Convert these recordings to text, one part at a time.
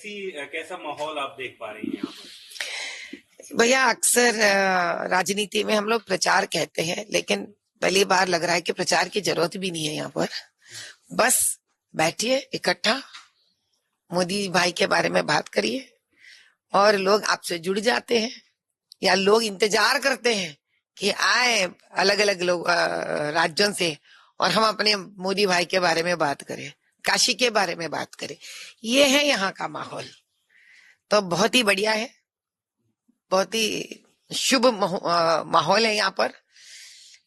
कैसा माहौल आप देख पा रही हैं यहाँ पर? भैया अक्सर राजनीति में हम लोग प्रचार कहते हैं, लेकिन पहली बार लग रहा है कि प्रचार की जरूरत भी नहीं है यहाँ पर। बस बैठिए इकट्ठा, मोदी भाई के बारे में बात करिए और लोग आपसे जुड़ जाते हैं, या लोग इंतजार करते हैं कि आए अलग अलग लोग राज्यों से और हम अपने मोदी भाई के बारे में बात करें, काशी के बारे में बात करें। ये है यहाँ का माहौल, तो बहुत ही बढ़िया है, बहुत ही शुभ माहौल है यहाँ पर।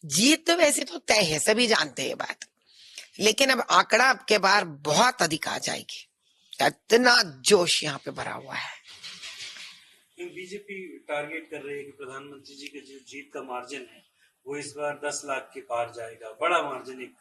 जीत तो वैसे तो तय है, सभी जानते हैं ये बात, लेकिन अब आंकड़ा के बार बहुत अधिक आ जाएगी, इतना जोश यहाँ पे भरा हुआ है। बीजेपी टारगेट कर रही है कि प्रधानमंत्री जी के जो जीत का मार्जिन है वो इस बार 10 लाख के पार जाएगा, बड़ा मार्जिन एक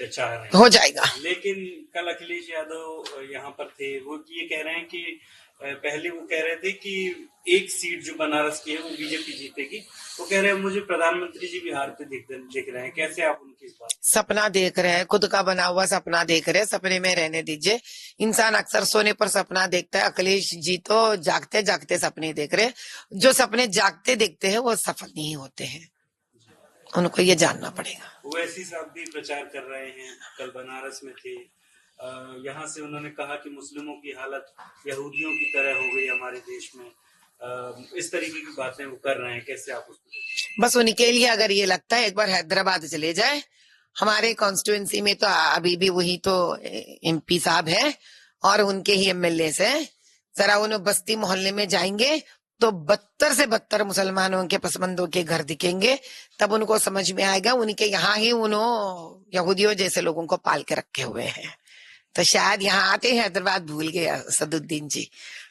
चाह रहे हैं, हो जाएगा। लेकिन कल अखिलेश यादव यहाँ पर थे, वो ये कह रहे हैं कि पहले वो कह रहे थे कि एक सीट जो बनारस की है वो बीजेपी जीतेगी, वो कह रहे हैं मुझे प्रधानमंत्री जी भी हारते दिख रहे हैं। कैसे आप उनकी इस बात? सपना देख रहे हैं, खुद का बना हुआ सपना देख रहे हैं, सपने में रहने दीजिए। इंसान अक्सर सोने पर सपना देखता है, अखिलेश जी तो जागते जागते सपने देख रहे हैं। जो सपने जागते देखते हैं वो सफल नहीं होते हैं, उनको ये जानना पड़ेगा। ओवैसी साहब भी प्रचार कर रहे हैं, कल बनारस में थे, यहाँ से उन्होंने कहा कि मुस्लिमों की हालत यहूदियों की तरह हो गई हमारे देश में, इस तरीके की बातें वो कर रहे हैं। कैसे आप उसको? बस उनके लिए अगर ये लगता है एक बार हैदराबाद चले जाए, हमारे कॉन्स्टिट्यूएंसी में तो अभी भी वही तो एमपी साहब है और उनके ही एमएलए है। जरा उन्हें बस्ती मोहल्ले में जाएंगे तो 72 से 72 मुसलमानों के पसमंदों के घर दिखेंगे, तब उनको समझ में आएगा उनके यहाँ ही उन्होंने यहूदियों जैसे लोगों को पाल के रखे हुए हैं। तो शायद यहाँ आते हैं हैदराबाद भूल गए असदुद्दीन जी,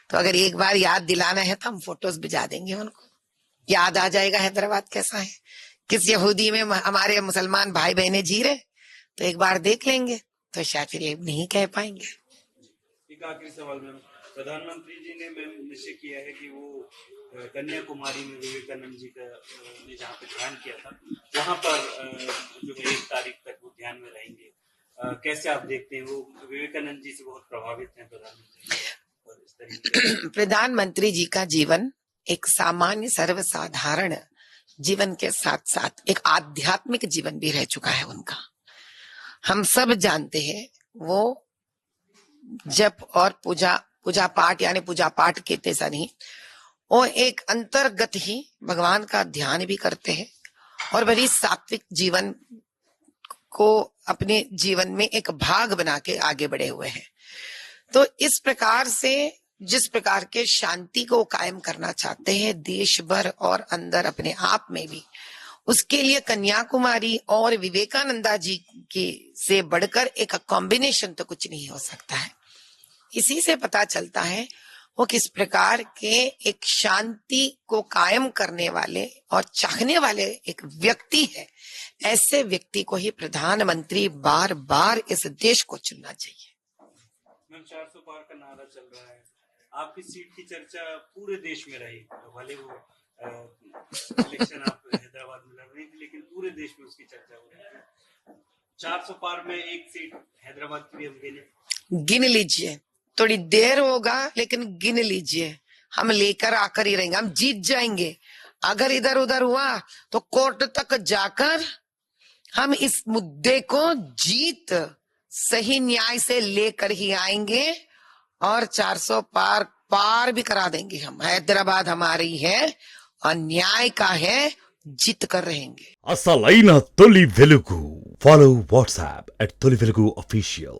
तो अगर एक बार याद दिलाना है तो हम फोटोज भिजा देंगे, उनको याद आ जाएगा हैदराबाद कैसा है, किस यहूदी में हमारे मुसलमान भाई बहनें जी रहे, तो एक बार देख लेंगे तो शायद फिर ये नहीं कह पाएंगे। एक आखिरी सवाल मैम, प्रधानमंत्री जी ने निश्चय किया है कि वो कन्याकुमारी में विवेकानंद जी का ने जहाँ पे ध्यान किया था वहाँ पर जो 1 तारीख तक वो ध्यान में रहेंगे। कैसे आप देखते हैं? वो विवेकानंद जी से बहुत प्रभावित हैं प्रधानमंत्री। प्रधानमंत्री जी का जीवन एक सामान्य सर्वसाधारण जीवन के साथ साथ एक आध्यात्मिक जीवन भी रह चुका है उनका। हम सब जानते हैं वो जप और पूजा पाठ, यानी पूजा पाठ के जैसा नहीं, वो एक अंतर्गत ही भगवान का ध्यान भी करते हैं और बड़ी सात्विक जीवन को अपने जीवन में एक भाग बना के आगे बढ़े हुए हैं। तो इस प्रकार से जिस प्रकार के शांति को कायम करना चाहते हैं देश भर और अंदर अपने आप में भी, उसके लिए कन्याकुमारी और विवेकानंदा जी की से बढ़कर एक कॉम्बिनेशन तो कुछ नहीं हो सकता है। इसी से पता चलता है वो किस प्रकार के एक शांति को कायम करने वाले और चाहने वाले एक व्यक्ति है। ऐसे व्यक्ति को ही प्रधानमंत्री बार बार इस देश को चुनना चाहिए। मैम 400 पार का नारा चल रहा है, आपकी सीट की चर्चा पूरे देश में रही, भले वो इलेक्शन आप हैदराबाद में लड़ रही थी लेकिन पूरे देश में उसकी चर्चा हो रही है। 400 पार में एक सीट हैदराबाद की भी हम गिन लीजिए, थोड़ी देर होगा लेकिन गिन लीजिए, हम लेकर आकर ही रहेंगे, हम जीत जाएंगे। अगर इधर उधर हुआ तो कोर्ट तक जाकर हम इस मुद्दे को जीत सही न्याय से लेकर ही आएंगे और 400 पार भी करा देंगे। हम हैदराबाद हमारी है और न्याय का है, जीत कर रहेंगे। असलैन तोली Velugu. Follow WhatsApp @Toli Velugu Official.